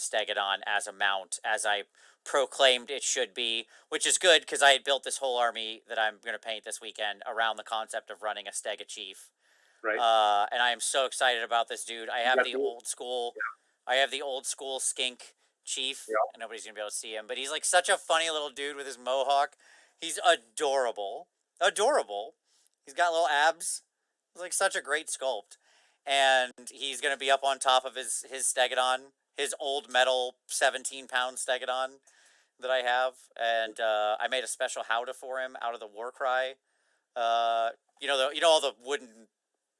Stegodon as a mount, as I proclaimed it should be, which is good because I had built this whole army that I'm going to paint this weekend around the concept of running a Stega Chief. Right. And I am so excited about this dude. I have the old school, skink chief, Yeah. and nobody's gonna be able to see him, but he's like such a funny little dude with his mohawk. He's adorable, adorable. He's got little abs. He's like such a great sculpt, and he's gonna be up on top of his Stegodon, his old metal 17-pound Stegodon that I have, and I made a special howdah for him out of the Warcry. You know all the wooden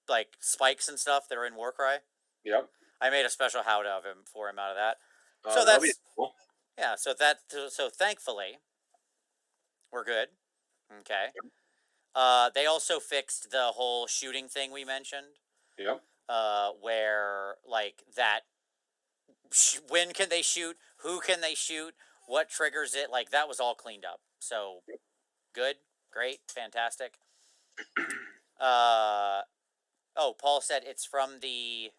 like spikes and stuff that are in Warcry. Yep. I made a special howdah of him for him out of that. So That'll be that's cool. yeah. So thankfully we're good. Okay. They also fixed the whole shooting thing we mentioned. Yep. Where like that, when can they shoot? Who can they shoot? What triggers it? Like that was all cleaned up. So good, great, fantastic. Oh, Paul said it's from the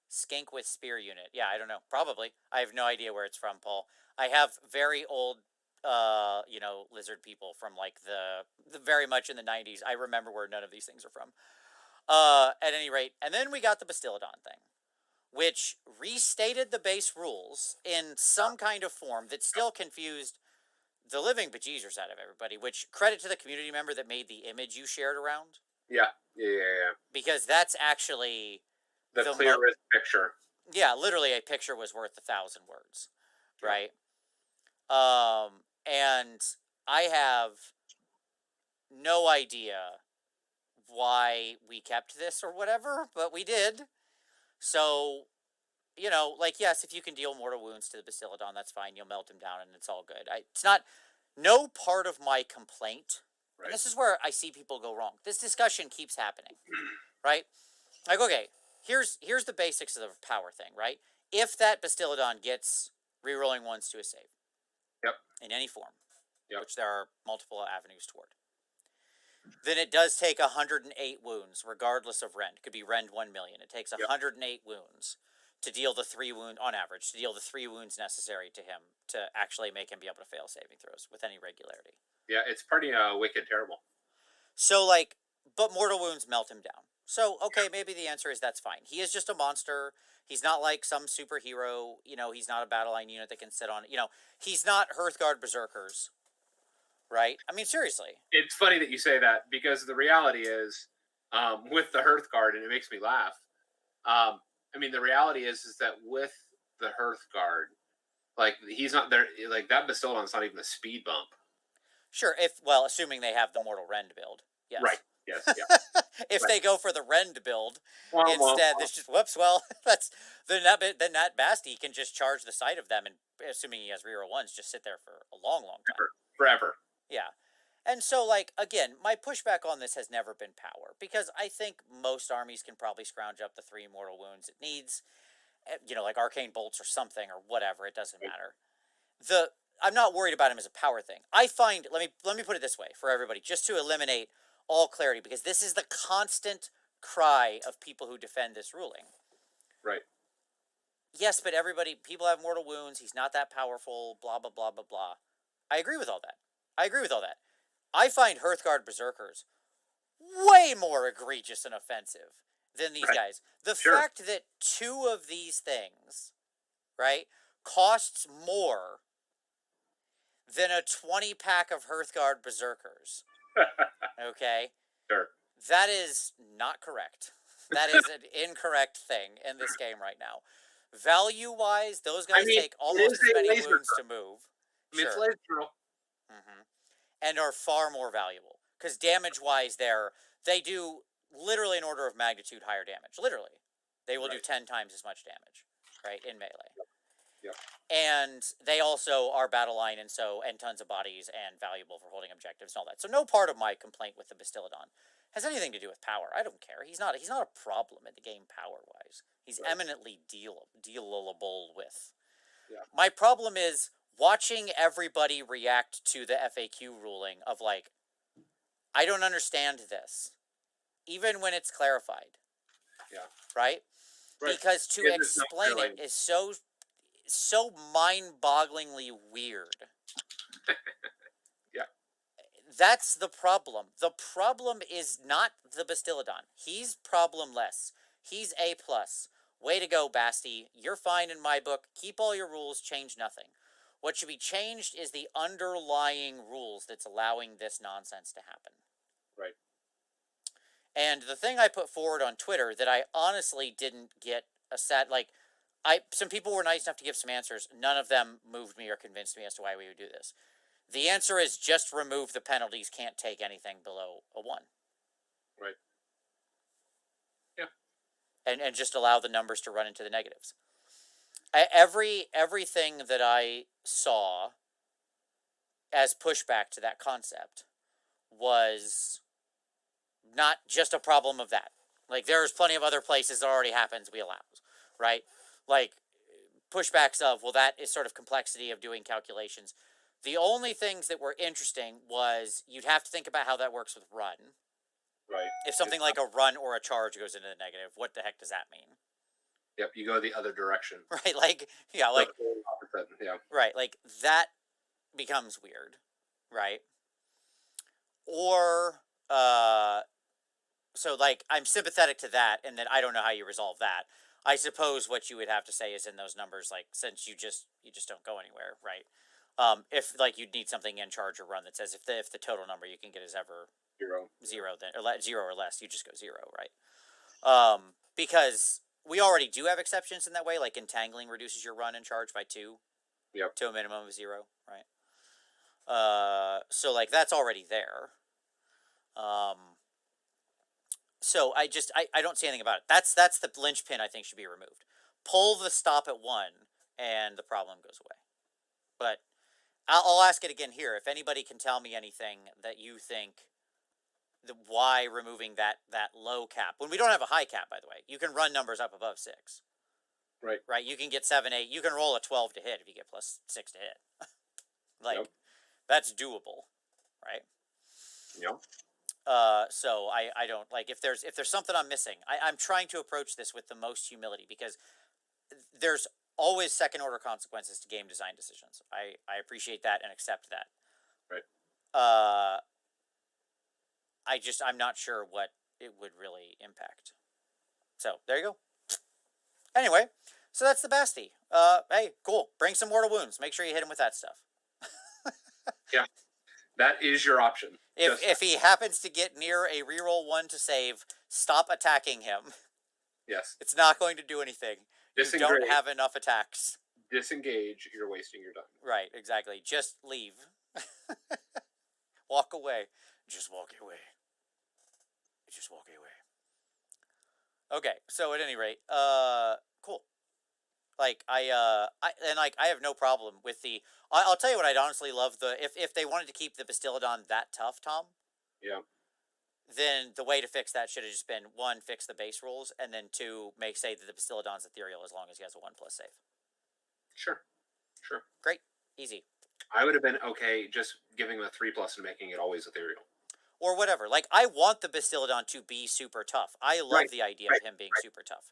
Skink with Spear unit. Yeah, I don't know. Probably. I have no idea where it's from, Paul. I have very old, lizard people from like the very much in the 90s. I remember where none of these things are from. At any rate, and then we got the Bastillodon thing, which restated the base rules in some kind of form that still confused the living bejesus out of everybody, which credit to the community member that made the image you shared around. Yeah. Because that's actually the clearest picture. Yeah, literally a picture was worth 1,000 words, right? And I have no idea why we kept this or whatever, but we did. So, like, yes, if you can deal mortal wounds to the Bastillodon, that's fine. You'll melt him down and it's all good. It's not, no part of my complaint, right. And this is where I see people go wrong. This discussion keeps happening, right? Like, okay, here's the basics of the power thing, right? If that Bastillodon gets rerolling ones to a save, yep, in any form, yep, which there are multiple avenues toward, then it does take 108 wounds, regardless of rend. It could be rend 1,000,000. It takes 108 wounds to deal the 3 wound on average, to deal the 3 wounds necessary to him to actually make him be able to fail saving throws with any regularity. Yeah, it's pretty wicked terrible. So like, but mortal wounds melt him down. So okay, maybe the answer is that's fine. He is just a monster. He's not like some superhero. He's not a battle line unit that can sit on. He's not Hearthguard Berserkers. Right? I mean, seriously. It's funny that you say that because the reality is, with the Hearthguard, and it makes me laugh. I mean, the reality is that with the Hearthguard, like he's not there. Like that Bastillodon's not even a speed bump. Sure, assuming they have the Mortal Rend build. Yes. Right. Yes. Yeah. If they go for the Rend build instead, it's just whoops. Well, then that Basti can just charge the sight of them, and assuming he has reroll ones, just sit there for a long, long time. Forever. Yeah. And so, like, again, my pushback on this has never been power, because I think most armies can probably scrounge up the 3 mortal wounds it needs, like arcane bolts or something or whatever. It doesn't matter. I'm not worried about him as a power thing. I find, let me put it this way for everybody, just to eliminate all clarity, because this is the constant cry of people who defend this ruling. Right. Yes, but people have mortal wounds. He's not that powerful. Blah blah blah blah blah. I agree with all that. I find Hearthguard Berserkers way more egregious and offensive than these guys. The fact that 2 of these things, right, costs more than a 20-pack of Hearthguard Berserkers, okay? Sure. That is not correct. That is an incorrect thing in this game right now. Value-wise, those guys take almost as many wounds to move. It's laser. And are far more valuable. Because damage-wise, they do literally an order of magnitude higher damage. Literally. They will do 10 times as much damage, right, in melee. Yep. And they also are battle line and tons of bodies and valuable for holding objectives and all that. So no part of my complaint with the Bastillodon has anything to do with power. I don't care. He's not a problem in the game power-wise. He's eminently dealable with. Yeah. My problem is watching everybody react to the FAQ ruling of like, I don't understand this, even when it's clarified. Yeah. Right? Because to explain it is so, so mind-bogglingly weird. Yeah. That's the problem. The problem is not the Bastiladon. He's problemless. He's A plus. Way to go, Basti. You're fine in my book. Keep all your rules, change nothing. What should be changed is the underlying rules that's allowing this nonsense to happen. Right. And the thing I put forward on Twitter that I honestly didn't get a set some people were nice enough to give some answers. None of them moved me or convinced me as to why we would do this. The answer is just remove the penalties, can't take anything below a 1. Right. Yeah. And just allow the numbers to run into the negatives. Everything that I saw as pushback to that concept was not just a problem of that. Like, there's plenty of other places that already happens we allow, right? Like, pushbacks of, well, that is sort of complexity of doing calculations. The only things that were interesting was you'd have to think about how that works with run. Right. If something like a run or a charge goes into the negative, what the heck does that mean? Yep, you go the other direction. Right, like, yeah, like, yeah. right, like, that becomes weird, right? Or, so, like, I'm sympathetic to that, and that I don't know how you resolve that. I suppose what you would have to say is in those numbers, like, since you just don't go anywhere, right? If like you'd need something in charge or run that says if the total number you can get is ever zero, then or zero or less, you just go zero, right? Because we already do have exceptions in that way, like entangling reduces your run and charge by 2, Yep. to a minimum of 0, right? So like that's already there. So I don't see anything about it. That's the linchpin I think should be removed. Pull the stop at 1, and the problem goes away. But I'll ask it again here. If anybody can tell me anything that you think why removing that low cap, when we don't have a high cap, by the way, you can run numbers up above 6. Right. Right. You can get 7, 8. You can roll a 12 to hit if you get plus 6 to hit. Like, yep. That's doable, right? Yep. So I don't like if there's something I'm missing. I'm trying to approach this with the most humility because there's always second order consequences to game design decisions. I appreciate that and accept that. Right. I'm not sure what it would really impact. So there you go. Anyway, so that's the Basti. Hey, cool. Bring some mortal wounds. Make sure you hit him with that stuff. Yeah, that is your option. If he happens to get near a reroll 1 to save, stop attacking him. Yes. It's not going to do anything. Disengage. You don't have enough attacks. Disengage. You're wasting your time. Right, exactly. Just leave. Walk away. Just walk away. Just walk away. Okay, so at any rate, cool. Like I have no problem with the. I'll tell you what I'd honestly love if they wanted to keep the Bastiladon that tough, Tom. Yeah. Then the way to fix that should have just been 1, fix the base rules, and then 2, say that the Bastiladon's ethereal as long as he has a 1+ save. Sure. Great, easy. I would have been okay just giving him a 3+ and making it always ethereal. Or whatever. Like, I want the Bastiladon to be super tough. I love the idea of him being super tough.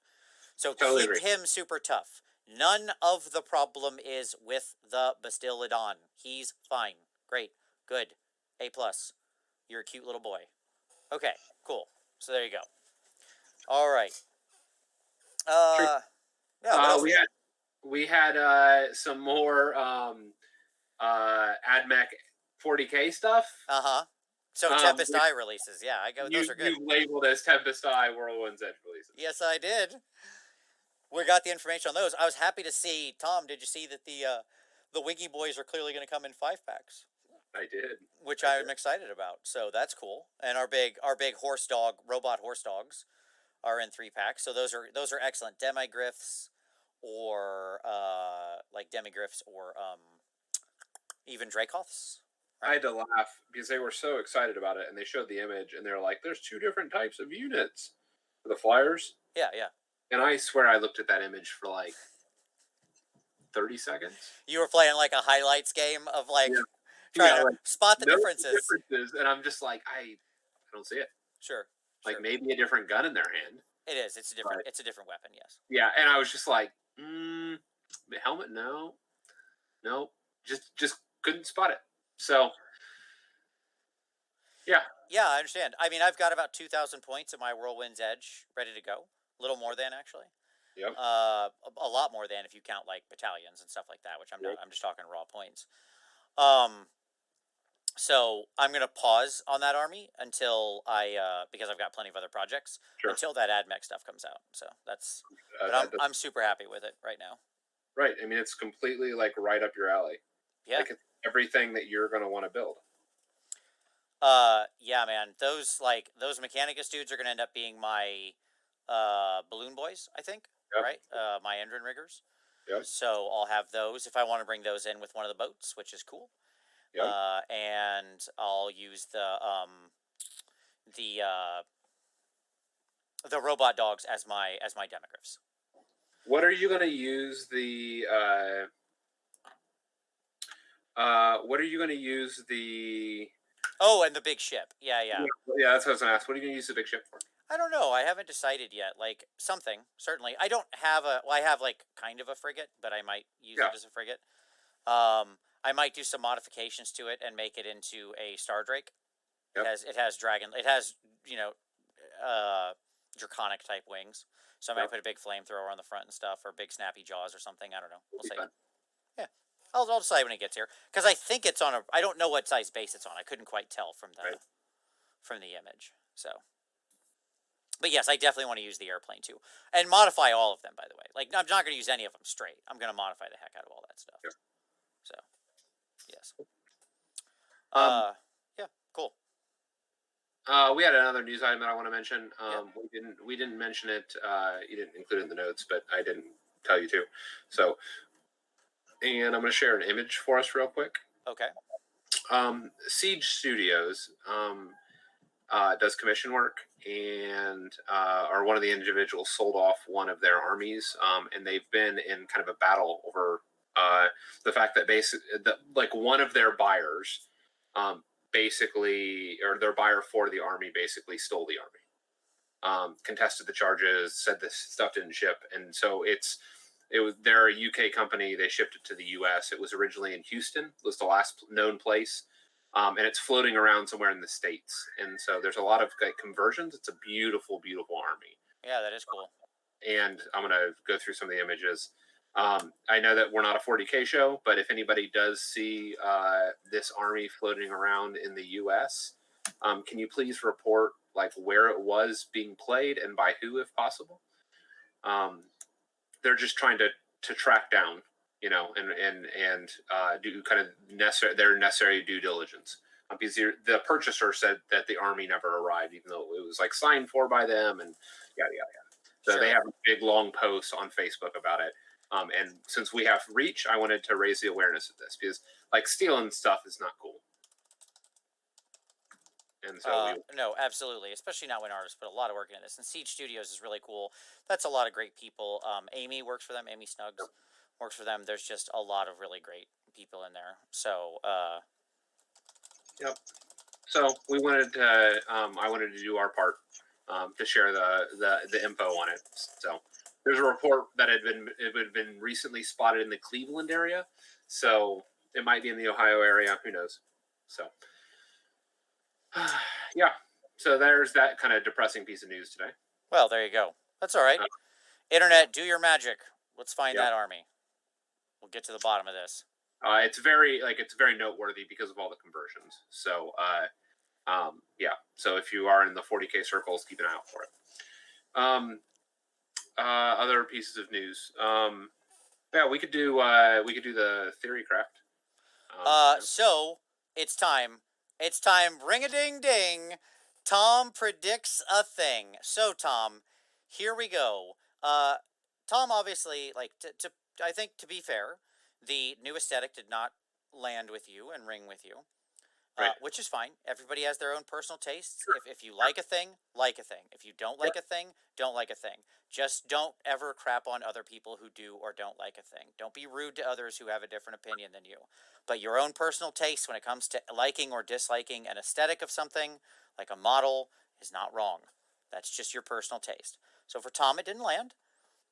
So totally keep him super tough. None of the problem is with the Bastiladon. He's fine. Great. Good. A+. You're a cute little boy. Okay, cool. So there you go. All right. Yeah, we had some more AdMech 40K stuff. So Tempest Eye releases. Yeah, those are good. You labeled as Tempest Eye Whirlwind's Edge releases. Yes, I did. We got the information on those. I was happy to see, Tom, did you see that the Wiggy Boys are clearly going to come in 5-packs? I did. Which I'm excited about. So that's cool. And our big robot horse dogs are in 3-packs. So those are excellent. Demigryphs or like Demigryphs or even Dracoths. Right? I had to laugh because they were so excited about it, and they showed the image, and they're like, "There's 2 different types of units for the flyers." Yeah. And I swear I looked at that image for like 30 seconds. You were playing like a highlights game of like trying to spot the differences. And I'm just like, I don't see it. Sure. Like maybe a different gun in their hand. It is. It's a different weapon. Yes. Yeah, and I was just like, The helmet, no, no, just couldn't spot it. So yeah, Yeah, I understand. I mean, I've got about 2,000 points in my Whirlwind's Edge ready to go. A little more than actually. yep, A lot more than if you count like battalions and stuff like that, which I'm not. yep, I'm just talking raw points. Um, so I'm gonna pause on that army until because I've got plenty of other projects sure. until that AdMech stuff comes out. So that's, but That, I'm super happy with it right now. right. I mean, it's completely like right up your alley. Yeah. Like it's everything that you're going to want to build. Yeah, man. Those Mechanicus dudes are gonna end up being my balloon boys, I think. Yep, Right. My Endrin riggers. yep, So I'll have those if I want to bring those in with one of the boats, which is cool. yep. And I'll use the uh, the robot dogs as my demogryphs. What are you going to use the? What are you going to use the? Oh, and the big ship. Yeah, Yeah, yeah. yeah, that's what I was going to ask. What are you going to use the big ship for? I don't know. I haven't decided yet. Like something certainly. I don't have a. Well, I have like kind of a frigate, but I might use Yeah, it as a frigate. I might do some modifications to it and make it into a Star Drake. yep, It has dragon. It has you know, uh, draconic type wings. So I might yep. put a big flamethrower on the front and stuff, or big snappy jaws or something. I don't know. It'll We'll be see. fun. Yeah, I'll decide when it gets here because I think it's on a. I don't know what size base it's on. I couldn't quite tell Right. from the image. So, but yes, I definitely want to use the airplane too, and modify all of them. By the way, like I'm not going to use any of them straight. I'm going to modify the heck out of all that stuff. Yep. So, yes. Um, Uh, yeah, cool. we had another news item that I want to mention. Yeah. We didn't mention it. You didn't include it in the notes, but I didn't tell you to. So, and I'm going to share an image for us real quick. Okay. Siege Studios does commission work, and are one of the individuals sold off one of their armies, and they've been in kind of a battle over the fact that like one of their buyers, basically, or their buyer for the army basically stole the army. Contested the charges, said this stuff didn't ship, and so they're a UK company. They shipped it to the US. It was originally in Houston, was the last known place, and it's floating around somewhere in the states. And so there's a lot of like conversions. It's a beautiful, beautiful army. Yeah, that is cool. And I'm gonna go through some of the images. I know that we're not a 40K show, but if anybody does see this army floating around in the US, can you please report like where it was being played and by who, if possible? They're just trying to track down, and do kind of their necessary due diligence. Because the purchaser said that the army never arrived, even though it was like signed for by them, and yada yada yada. So Sure. they have a big long post on Facebook about it. And since we have reach, I wanted to raise the awareness of this because like stealing stuff is not cool. And so we No, absolutely. Especially not when artists put a lot of work into this. And Siege Studios is really cool. That's a lot of great people. Amy works for them. Amy Snuggs works for them. There's just a lot of really great people in there. So, yep. So we wanted to, I wanted to do our part to share the info on it. So there's a report that it had been recently spotted in the Cleveland area. So it might be in the Ohio area. Who knows? So yeah. So there's that kind of depressing piece of news today. well, there you go. That's all right. Uh, Internet, do your magic. Let's find yeah. that army. We'll get to the bottom of this. It's very noteworthy because of all the conversions. So yeah. So if you are in the 40K circles, keep an eye out for it. Other pieces of news. Yeah, we could do the theory craft. So it's time. It's time. Ring a ding ding. Tom predicts a thing. So Tom, here we go. Tom obviously like to I think to be fair, the new aesthetic did not land with you and ring with you. Right. Which is fine. Everybody has their own personal tastes. If you like a thing, like a thing. If you don't like a thing, don't like a thing. Just don't ever crap on other people who do or don't like a thing. Don't be rude to others who have a different opinion than you. But your own personal taste when it comes to liking or disliking an aesthetic of something, like a model, is not wrong. That's just your personal taste. So for Tom, it didn't land.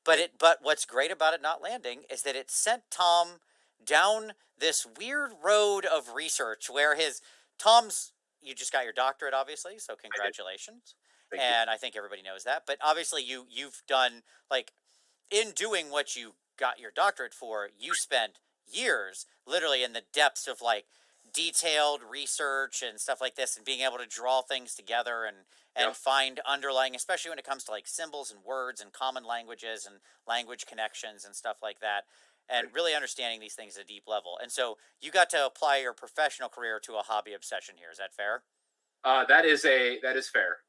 But what's great about it not landing is that it sent Tom down this weird road of research where his Tom's you just got your doctorate obviously, so I did. congratulations. Thank you. And I think everybody knows that. But obviously you've done like in doing what you got your doctorate for, you spent years literally in the depths of like detailed research and stuff like this and being able to draw things together Yep. and find underlying, especially when it comes to like symbols and words and common languages and language connections and stuff like that, and Right. really understanding these things at a deep level. And so you got to apply your professional career to a hobby obsession here. Is that fair? That is fair.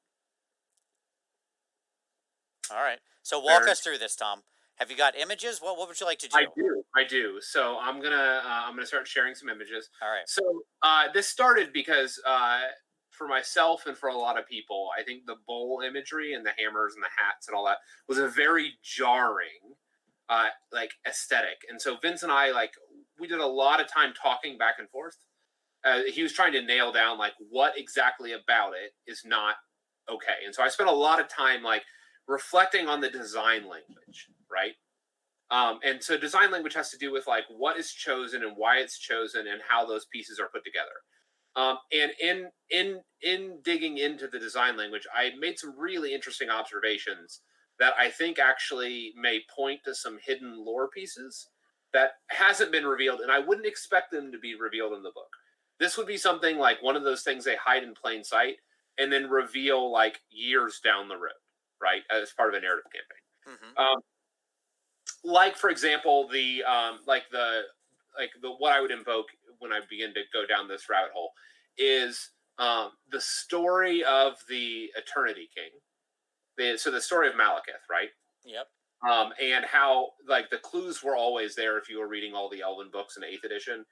All right. So walk Fair. us through this, Tom. Have you got images? What would you like to I do? do. I do. So I'm gonna start sharing some images. All right. So this started because for myself and for a lot of people, I think the bowl imagery and the hammers and the hats and all that was a very jarring like aesthetic. And so Vince and I like we did a lot of time talking back and forth. He was trying to nail down like what exactly about it is not okay. And so I spent a lot of time like reflecting on the design language, right? And so design language has to do with like what is chosen and why it's chosen and how those pieces are put together. And in digging into the design language, I made some really interesting observations that I think actually may point to some hidden lore pieces that hasn't been revealed, and I wouldn't expect them to be revealed in the book. This would be something like one of those things they hide in plain sight and then reveal like years down the road, right? As part of a narrative campaign. Mm-hmm. Like for example the what I would invoke when I begin to go down this rabbit hole is the story of the Eternity King. So the story of Malekith, right? Yep. And how like the clues were always there if you were reading all the Elven books in 8th edition.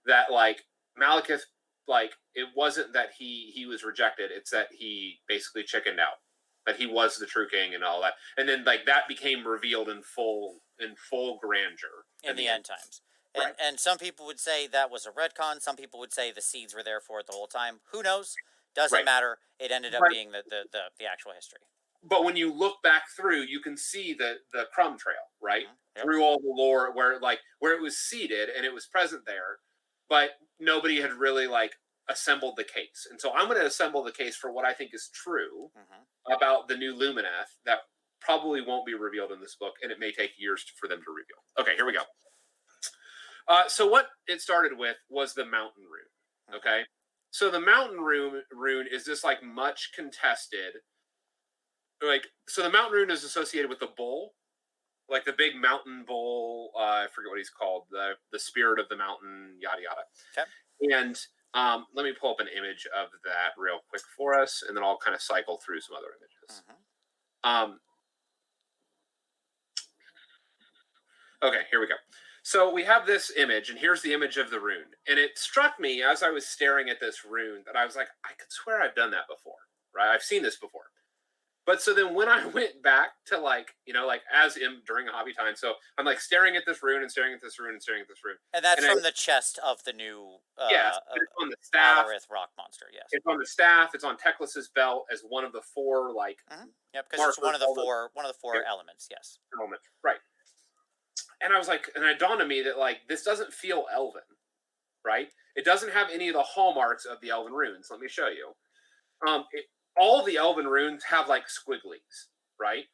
That like Malekith, like it wasn't that he was rejected; it's that he basically chickened out. That he was the true king and all that, and then like that became revealed in full grandeur In the end times. Right, And some people would say that was a retcon. Some people would say the seeds were there for it the whole time. Who knows? Doesn't right. matter. It ended up But being the actual history. but when you look back through, you can see the crumb trail, right? Mm-hmm. Yep. Through all the lore where it was seeded and it was present there, but nobody had really like assembled the case. And so I'm going to assemble the case for what I think is true Mm-hmm. about the new Lumineth that probably won't be revealed in this book, and it may take years for them to reveal. Okay, here we go. So what it started with was the mountain rune. Mm-hmm. Okay, so the mountain rune is this like much contested. Like so, the mountain rune is associated with the bull, like the big mountain bull. I forget what he's called. The spirit of the mountain, yada yada. Okay. And let me pull up an image of that real quick for us, and then I'll kind of cycle through some other images. Mm-hmm. Okay, here we go. So we have this image, and here's the image of the rune. And it struck me as I was staring at this rune that I was like, I could swear I've done that before, right? I've seen this before. But so then when I went back to like, like as in during a hobby time, so I'm like staring at this rune and staring at this rune and staring at this rune. And that's And from the chest of the new yes, it's on the staff. Alarith rock monster. Yes. It's on the staff. It's on Teclis's belt as one of the four like. Mm-hmm. Yep, because it's one of the four Yep. elements. Yes. Elements, right? And I was like, and it dawned on me that like this doesn't feel elven, right? It doesn't have any of the hallmarks of the elven runes. Let me show you. All the elven runes have like squigglies, right?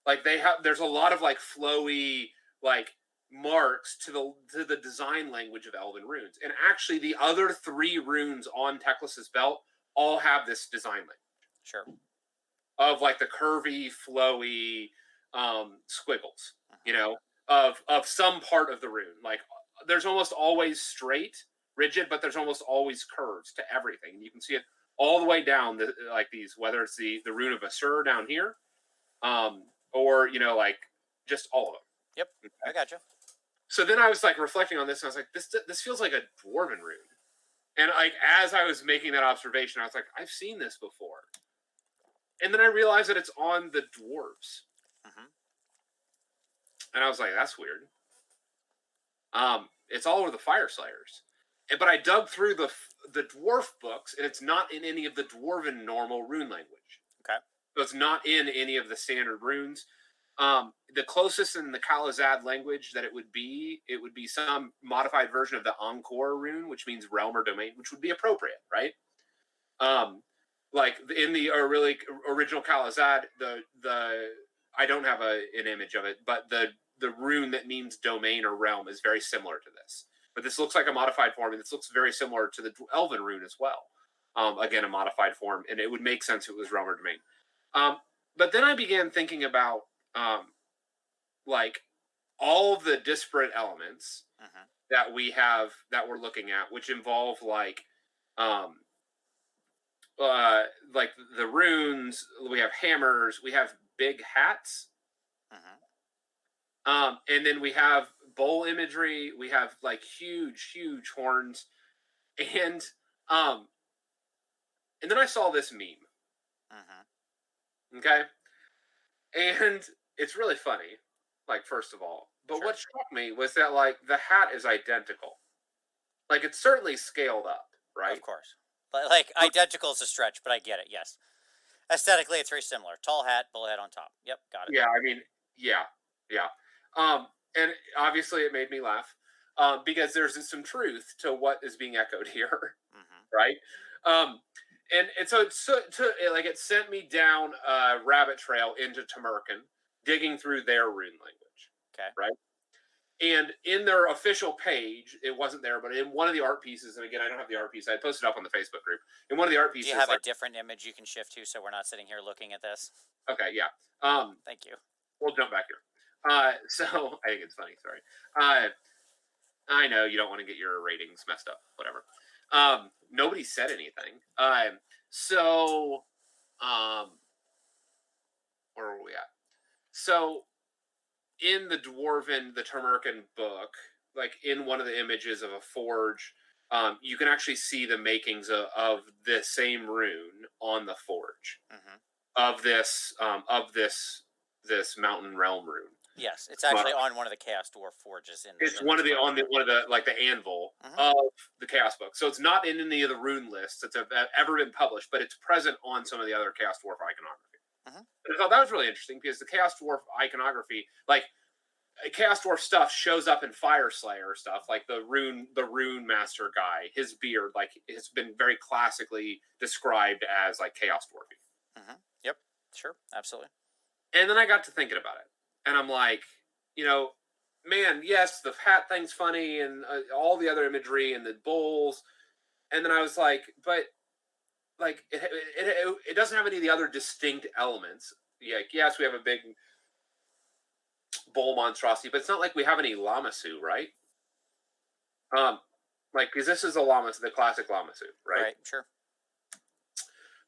Like there's a lot of like flowy like marks to the design language of elven runes. And actually the other 3 runes on Teclis's belt all have this design language. Sure. Of like the curvy, flowy squiggles, of some part of the rune. Like there's almost always straight, rigid, but there's almost always curves to everything. You can see it all the way down, like these, whether it's the rune of Asur down here, or like just all of them. Yep, okay. I gotcha. So then I was like reflecting on this, and I was like, this feels like a dwarven rune. And like as I was making that observation, I was like, I've seen this before. And then I realized that it's on the dwarves. Mm-hmm. And I was like, that's weird. It's all over the Fire Slayers. But I dug through the dwarf books, and it's not in any of the dwarven normal rune language. Okay. So it's not in any of the standard runes. The closest in the Khalazad language that it would be some modified version of the Encore rune, which means realm or domain, which would be appropriate, right? Um, like in the really original Khalazad, the I don't have an image of it, but the rune that means domain or realm is very similar to this. But this looks like a modified form, and this looks very similar to the Elven rune as well. Again, a modified form, and it would make sense if it was realm or domain. Um, but then I began thinking about um, like all the disparate elements Mm-hmm. that we have that we're looking at, which involve um, uh, like the runes. We have hammers. We have big hats. Mm-hmm. And then we have bowl imagery. We have like huge horns, and um, and then I saw this meme. Mm-hmm. Okay, and it's really funny. Like first of all, but Sure. what struck me was that like the hat is identical. Like it's certainly scaled up, Of right? course. But like identical is a stretch, but I get it. Yes. Aesthetically, it's very similar. Tall hat, bullet head on top. Yep, got it. Yeah, I mean, yeah, yeah. And obviously, it made me laugh because there's some truth to what is being echoed here, Mm-hmm. right? Um, and so like it sent me down a rabbit trail into Tamerkan, digging through their rune language, Okay. right? And in their official page, it wasn't there, but in one of the art pieces, and again, I don't have the art piece. I posted up on the Facebook group. In one of the art Do you pieces, have a like, different image you can shift to so we're not sitting here looking at this? okay, yeah, um, Thank you. we'll jump back here. So I think it's funny. Sorry. Uh, I know you don't want to get your ratings messed up. Whatever. Nobody said anything. So um, where were we at? So in the Turmerkin book, like in one of the images of a forge, you can actually see the makings of the same rune on the forge Mm-hmm. of this mountain realm rune. Yes, it's Uh, actually on one of the Chaos Dwarf forges in it's in the one of the Tamerkan on the book. one of the like the anvil Mm-hmm. of the Chaos book. So it's not in any of the rune lists that's ever been published, but it's present on some of the other Chaos Dwarf iconography. Mm-hmm. And I thought that was really interesting because the Chaos Dwarf iconography, like Chaos Dwarf stuff, shows up in Fire Slayer stuff, like the rune master guy. His beard, like, has been very classically described as like Chaos Dwarfy. Mm-hmm. Yep. Sure. Absolutely. And then I got to thinking about it, and I'm like, you know, man, yes, the hat thing's funny, and all the other imagery and the bowls. And then I was like, but like it doesn't have any of the other distinct elements. Yeah, like, yes, we have a big bowl monstrosity, but it's not like we have any Lamasu, right? Um, like because this is a Lamasu, the classic Lamasu, right? Right. Sure.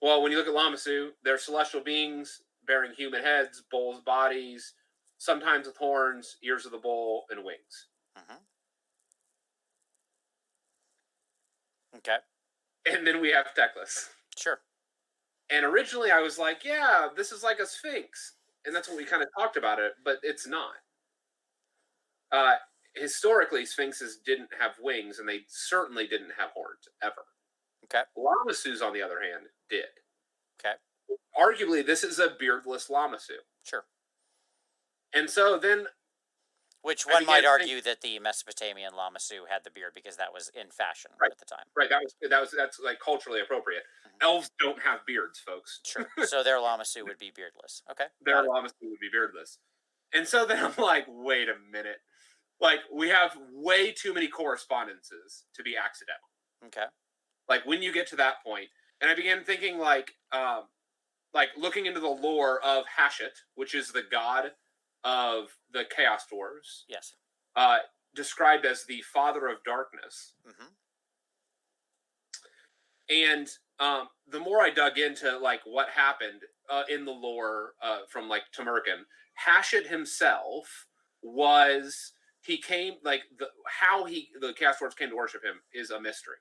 Well, when you look at Lamasu, they're celestial beings bearing human heads, bulls' bodies, sometimes with horns, ears of the bull, and wings. Mm-hmm. Okay. And then we have Teclis. Sure. And originally I was like, yeah, this is like a sphinx. And that's what we kind of talked about it, but it's not. Uh, Historically, sphinxes didn't have wings, and they certainly didn't have horns, ever. Okay. Lamasu's, on the other hand, did. Okay. Arguably, this is a beardless Lamasu. Sure. And so then Which I one began might to think, argue that the Mesopotamian Lamasu had the beard because that was in fashion right, at the time. right, that's like culturally appropriate. Mm-hmm. Elves don't have beards, folks. Sure. So their Lamasu would be beardless. Okay. Their Got it. Lamasu would be beardless. And so then I'm like, wait a minute. Like, we have way too many correspondences to be accidental. Okay. Like, when you get to that point, and I began thinking, like looking into the lore of Hashut, which is the god of the Chaos Dwarves, Yes. described as the father of darkness. Mm-hmm. And the more I dug into like what happened in the lore from like Tamerkan, Hashut himself was he came like the Chaos Dwarves came to worship him is a mystery.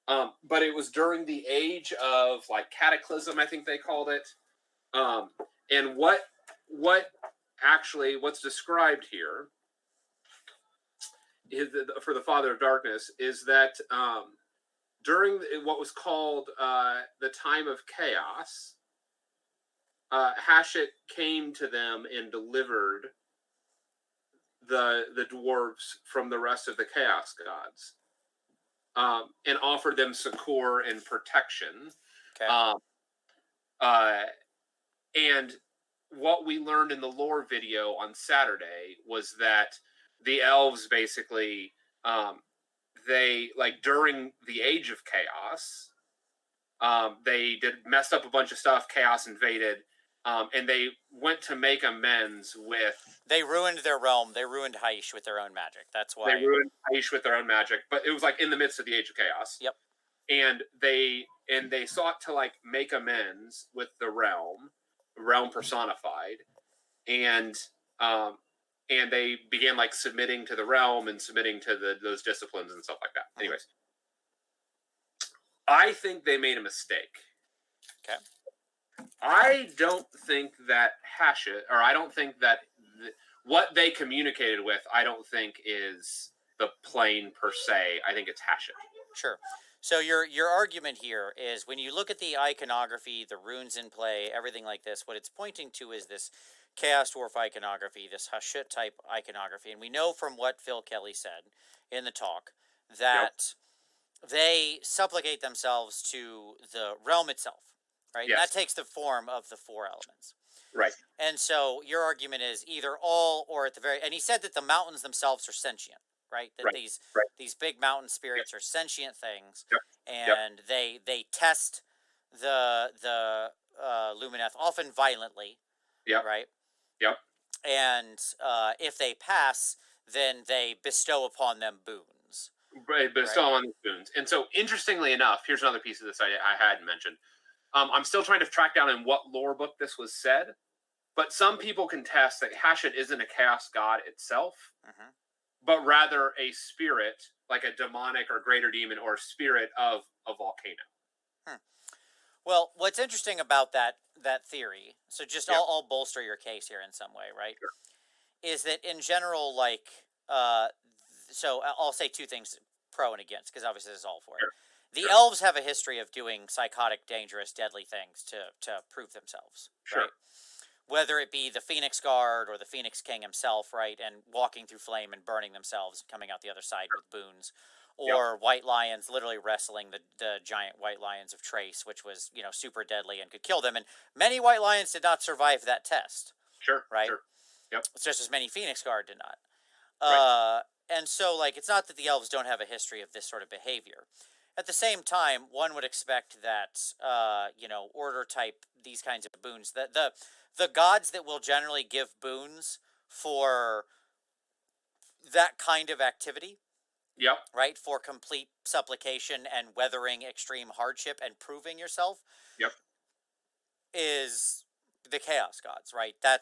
But it was during the age of like cataclysm, I think they called it. And what actually what's described here is for the Father of Darkness is that during what was called the time of chaos, Hashut came to them and delivered the dwarves from the rest of the chaos gods, and offered them succor and protection. Okay. Um, uh, and what we learned in the lore video on Saturday was that the elves basically, they like during the age of chaos, they did messed up a bunch of stuff. Chaos invaded, and they went to make amends with. They ruined their realm. They ruined Haish with their own magic. That's They why. ruined Aish with their own magic, but it was like in the midst of the age of chaos. Yep. And they sought to like make amends with the realm personified, and um, and they began like submitting to the realm and submitting to those disciplines and stuff like that. Mhm. Anyways, I think they made a mistake. Okay. I don't think that I don't think that what they communicated with, I don't think is the plane per se. I think it's Hashut. Sure. So your argument here is when you look at the iconography, the runes in play, everything like this, what it's pointing to is this Chaos Dwarf iconography, this Hashut type iconography, and we know from what Phil Kelly said in the talk Yep. that they supplicate themselves to the realm itself, right? And that Yes. takes the form of the four elements. Right. And so your argument is either all or at the very, and he said that the mountains themselves are sentient, right? That Right. Right. these big mountain Yep. spirits are sentient things, Yep. Yep. and they test the Lumineth often violently, Yep. right? Yep. And if they pass, then they bestow upon them boons. Right. But Right. still on the spoons. And so, interestingly enough, here's another piece of this I hadn't mentioned. I'm still trying to track down in what lore book this was said, but some people contest that Hashut isn't a chaos god itself, Mm-hmm. but rather a spirit, like a demonic or greater demon or spirit of a volcano. Well, what's interesting about that theory, so just Yep. I'll bolster your case here in some way, right? Sure. Is that in general, like, so I'll say two things, pro and against, because obviously this is all for it. Sure. The Sure. elves have a history of doing psychotic, dangerous, deadly things to prove themselves, Sure. right? Whether it be the Phoenix Guard or the Phoenix King himself, right, and walking through flame and burning themselves and coming out the other side with boons, or white lions literally wrestling the giant white lions of Trace, which was super deadly and could kill them. And many white lions did not survive that test. Sure. Right. Sure. Yep. It's just as many Phoenix Guard did not. Right. And so, like, it's not that the elves don't have a history of this sort of behavior. At the same time, one would expect that, order type, these kinds of boons, that the gods that will generally give boons for that kind of activity, Yep. right, for complete supplication and weathering extreme hardship and proving yourself, Yep. is the chaos gods, right? That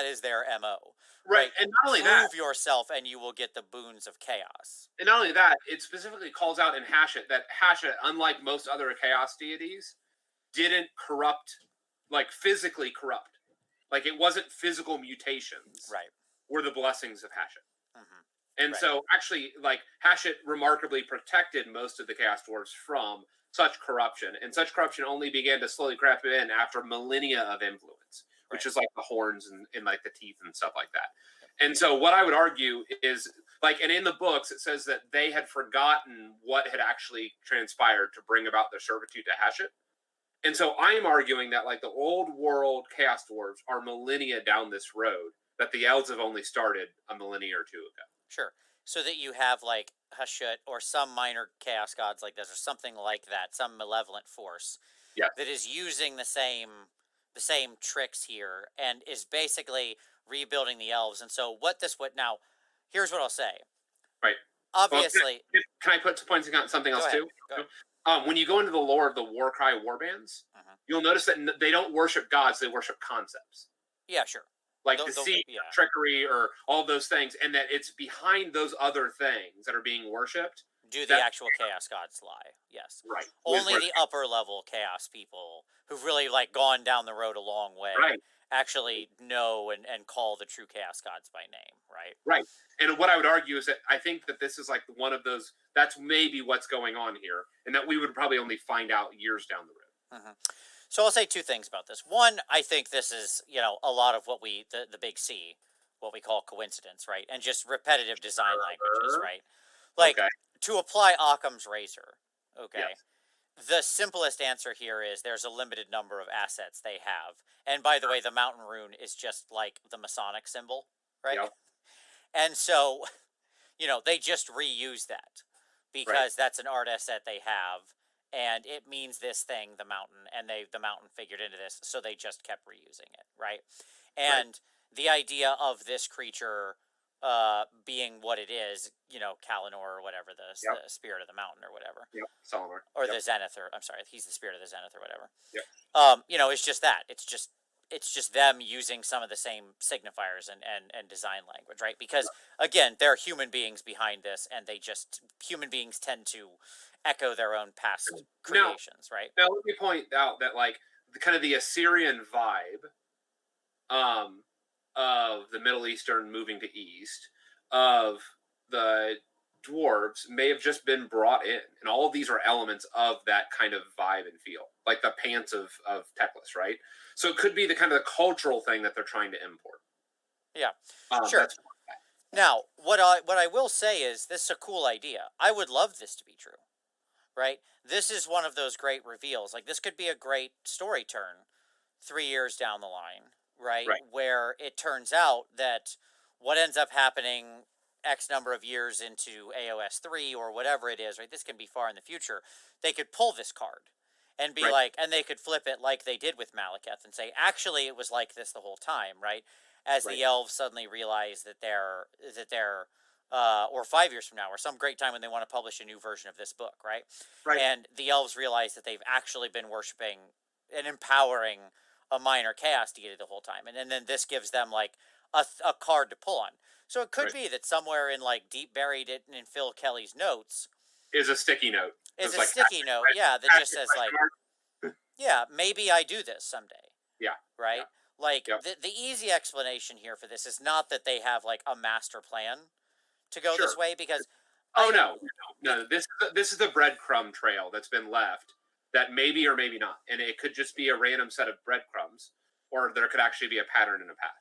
is their MO. Right. And not only that, Prove yourself and you will get the boons of chaos. and not only that, it specifically calls out in Hashut that Hashut, unlike most other chaos deities, didn't corrupt, like physically corrupt. Like it wasn't physical mutations. Right. Were the blessings of Hashut. Mm-hmm. And Right. so, actually, like Hashut remarkably protected most of the chaos dwarves from such corruption, and such corruption only began to slowly creep in after millennia of influence, which Right. is like the horns and like the teeth and stuff like that. And so, what I would argue is like, and in the books, it says that they had forgotten what had actually transpired to bring about their servitude to Hashut. And so, I am arguing that like the old world chaos dwarves are millennia down this road that the elves have only started a millennia or two ago. Sure. So that you have like Hashut or some minor chaos gods like this or something like that, some malevolent force Yes. that is using the same tricks here and is basically rebuilding the elves. And so what now, here's what I'll say. Right. Obviously, well, can I put pointing out something else too? Go ahead. When you go into the lore of the Warcry warbands, you'll notice that they don't worship gods; they worship concepts. Yeah, sure. Like deceit, trickery, or all those things, and that it's behind those other things that are being worshipped. Do the actual chaos gods lie? Yes. Right. Only the upper level chaos people who've really like gone down the road a long way actually know and call the true chaos gods by name, right? Right. And what I would argue is that I think that this is like one of those, that's maybe what's going on here, and that we would probably only find out years down the road. So I'll say two things about this. One, I think this is, a lot of what the big C, what we call coincidence, right? And just repetitive design languages, right? Like Okay. to apply Occam's razor, okay? Yes. The simplest answer here is there's a limited number of assets they have. And by the way, the mountain rune is just like the Masonic symbol, right? Yep. And so, they just reuse that Right. because that's an art asset they have and it means this thing, the mountain, and the mountain figured into this, so they just kept reusing it, right? Right. And the idea of this creature being what it is, Kalinor or whatever, Yep. the spirit of the mountain or whatever, Yep. Solomon. or Yep. the zenith, or I'm sorry, he's the spirit of the zenith or whatever. Yep. It's just that. It's just them using some of the same signifiers and design language, right? Because again, there are human beings behind this, and human beings tend to echo their own past Now, creations, right? now let me point out that like the kind of the Assyrian vibe, um, of the Middle Eastern moving to East, of the dwarves may have just been brought in, and all of these are elements of that kind of vibe and feel, like the pants of Teclis, right? So it could be the kind of the cultural thing that they're trying to import. Yeah, sure. That's Now, what I will say is this is a cool idea. I would love this to be true, right? This is one of those great reveals. Like this could be a great story turn 3 years down the line, right? right, Where it turns out that what ends up happening X number of years into AOS 3 or whatever it is, right? This can be far in the future. They could pull this card and be right, like, and they could flip it like they did with Malekith and say, actually, it was like this the whole time, right? As right, the elves suddenly realize or 5 years from now, or some great time when they want to publish a new version of this book, right? right. And the elves realize that they've actually been worshiping and empowering a minor chaos deity the whole time, and then this gives them like a card to pull on. So it could Right. be that somewhere in like deep buried in Phil Kelly's notes Is a sticky note. is It's a like sticky note, yeah, that just says like, yeah, maybe I do this someday, Yeah, right? yeah, Like yep. the easy explanation here for this is not that they have like a master plan to go this Sure. way because Oh I no, no, be, no. This is the breadcrumb trail that's been left that maybe or maybe not, and it could just be a random set of breadcrumbs, or there could actually be a pattern and a path.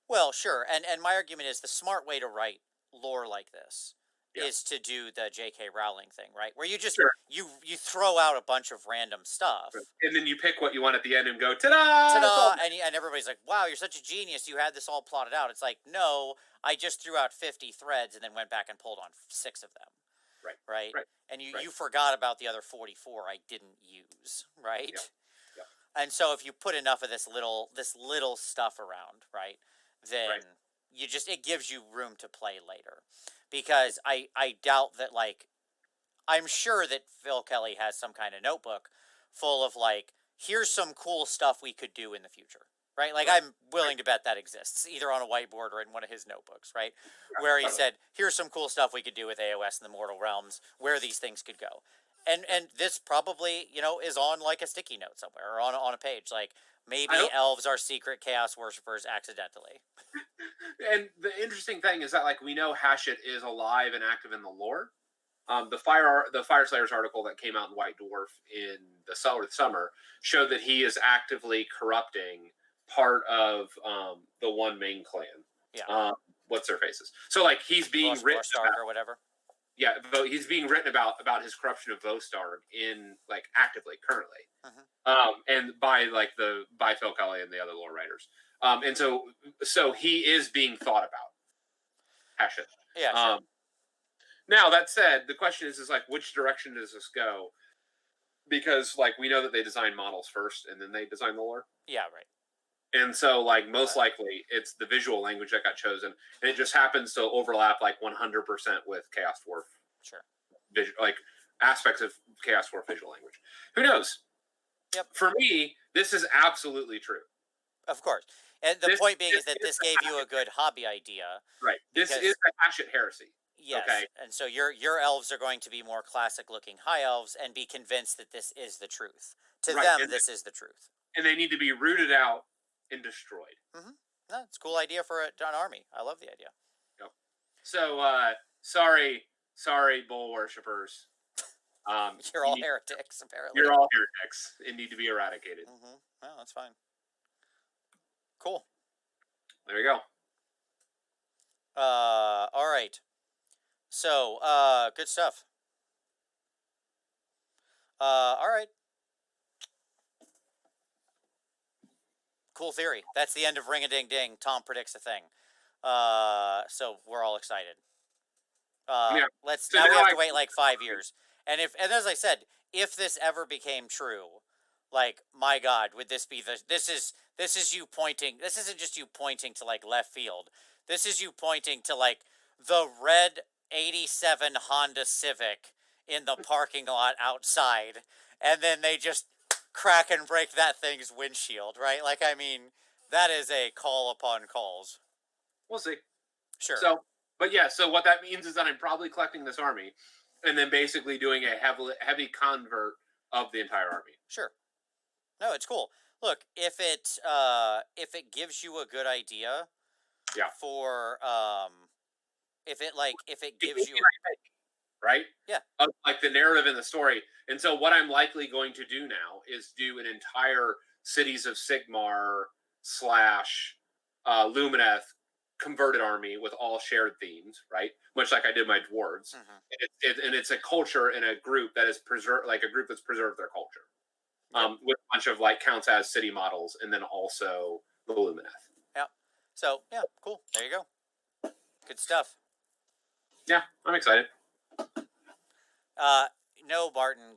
well, sure. And my argument is the smart way to write lore like this Yeah, is to do the J.K. Rowling thing, right? Where you just sure. you throw out a bunch of random Right. stuff. And then you pick what you want at the end and go, ta-da! It's all Ta-da! And everybody's like, "Wow, you're such a genius. You had this all plotted out." It's like, "No, I just threw out 50 threads and then went back and pulled on 6 of them." right, Right? right, And you right. you forgot about the other 44 I didn't use, right? Yep, yep, And so if you put enough of this little stuff around, right, then right. it gives you room to play later. Because I doubt that like I'm sure that Phil Kelly has some kind of notebook full of like here's some cool stuff we could do in the future. Right? Like Right, I'm right. willing to bet that exists either on a whiteboard or in one of his notebooks, right? Yeah, Where he totally. said, "Here's some cool stuff we could do with AOS and the Mortal Realms, where these things could go." And Yeah. and this probably, is on like a sticky note somewhere or on a page like I maybe hope. elves are secret chaos worshippers accidentally. And the interesting thing is that like we know Hashit is alive and active in the lore. The Fire Slayers article that came out in White Dwarf in the summer showed that he is actively corrupting part of the one main clan. Yeah. What's their faces? So like he's being written Vostark about. or whatever. Yeah, he's being written about his corruption of Vostarg in like actively currently, Hmm. and by Phil Kelly and the other lore writers. And so he is being thought about. Hashit. Yeah, sure. Um, Now that said, the question is like which direction does this go? Because like we know that they design models first and then they design the lore. Yeah, right. And so like most But likely it's the visual language that got chosen and it just happens to overlap like 100% with Chaos Dwarf sure. like aspects of Chaos Dwarf visual language. Who knows? Yep. For me, this is absolutely true. Of course. And the This, point being this is that is this gave you a good hobby idea right. This is because the Hashit heresy. yes, Okay. and so your elves are going to be more classic looking high elves and be convinced that this is the truth. To Right. them this is the truth. And they need to be rooted out and destroyed. Mhm. No, it's a cool idea for an army. I love the idea. Yep. So sorry, bull worshippers. You're You all need, heretics, apparently. you're all heretics and need to be eradicated. Well, that's fine. Cool. There you go. All right. So, good stuff. All right. Cool theory. That's the end of Ring a Ding Ding. Tom predicts a thing. So we're all excited. Yeah. Let's So now we now have I to wait like 5 years. And as I said, if this ever became true, like my God, would this be this is you pointing. This isn't just you pointing to like left field. This is you pointing to like the red '87 Honda Civic in the parking lot outside, and then they just crack and break that thing's windshield, right? Like I mean, that is a call upon calls. we'll see. Sure, So, but yeah, so what that means is that I'm probably collecting this army, and then basically doing a heavy convert of the entire army. sure. No, it's cool. Look, if it gives you a good idea Yeah. for if it It gives gives you me a, an idea, right? yeah, Of like the narrative in the story. And so what I'm likely going to do now is do an entire Cities of Sigmar slash Lumineth converted army with all shared themes, right? Much like I did my dwarves. And it's a culture and a group that is preserved, like a group that's preserved their culture. yep, With a bunch of like counts as city models, and then also the Lumineth. yeah. So yeah, cool. There you go. Good stuff. Yeah, I'm excited. Uh, no, Martin.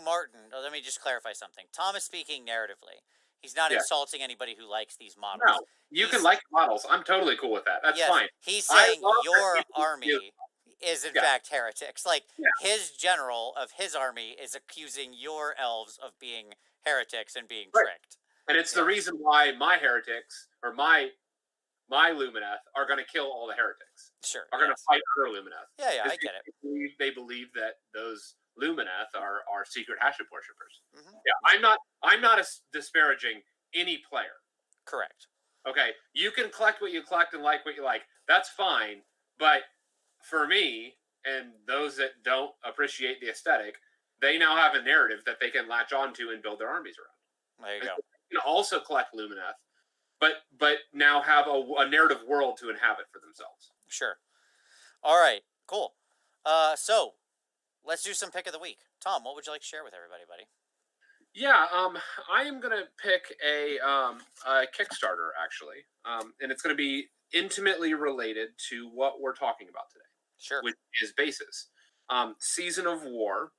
Martin. Let me just clarify something. Tom is speaking narratively. He's not Yeah, insulting anybody who likes these models. no, you can He's like models. I'm totally cool with that. That's Yes, fine. he's I saying love that your people use. army is in Yeah, fact heretics. Like yeah, his general of his army is accusing your elves of being heretics and being right. tricked. And it's the Yeah, reason why my heretics or my Lumineth are going to kill all the heretics. sure. Are going to Yes. fight other Lumineth. Yeah, yeah, Is I get it. they believe that those Lumineth are secret Haship worshippers. Yeah, Hmm. I'm not disparaging any player. Correct. Okay, you can collect what you collect and like what you like. That's fine. But for me and those that don't appreciate the aesthetic, they now have a narrative that they can latch onto and build their armies around. There you And go. so they can also collect Lumineth, but now have a narrative world to inhabit for themselves. Sure. All right. Cool. So let's do some pick of the week. Tom, what would you like to share with everybody, buddy? Yeah, I am gonna pick a Kickstarter actually, and it's gonna be intimately related to what we're talking about today, Sure. which is bases. Season of War,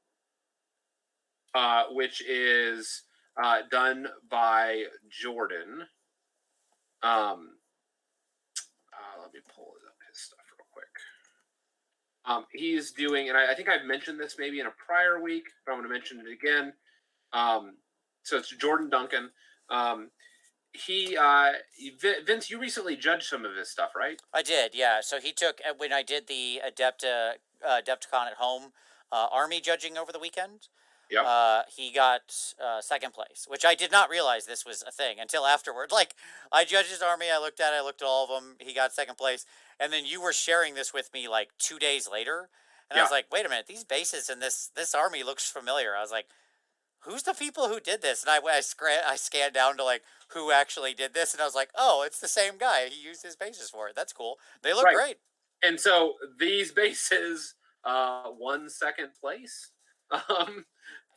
which is done by Jordan. Let me pull it up his stuff real quick. He's doing, and I think I've mentioned this maybe in a prior week, but I'm going to mention it again. So it's Jordan Duncan. Um, Vince, you recently judged some of his stuff, right? I did, yeah. So he took when I did the Adepticon at home army judging over the weekend. Yep. He got second place, which I did not realize this was a thing until afterward. Like I judged his army, I looked at all of them. He got second place, and then you were sharing this with me like 2 days later, and I Yeah. was like, wait a minute, these bases in this army looks familiar. I was like, who's the people who did this? And I scanned down to like who actually did this, and I was like, oh, it's the same guy. He used his bases for it. That's cool. They look Right. great. And so these bases won second place. Um,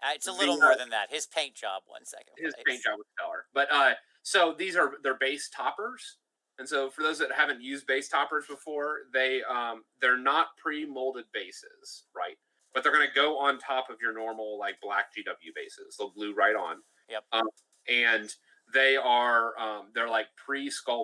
It's a the little more than that. His paint job won second his paint place. job was stellar. But so these are their base toppers. And so for those that haven't used base toppers before, they're not pre-molded bases, right? But they're going to go on top of your normal like black GW bases. They'll glue right on. Yep. And they're like pre-sculpted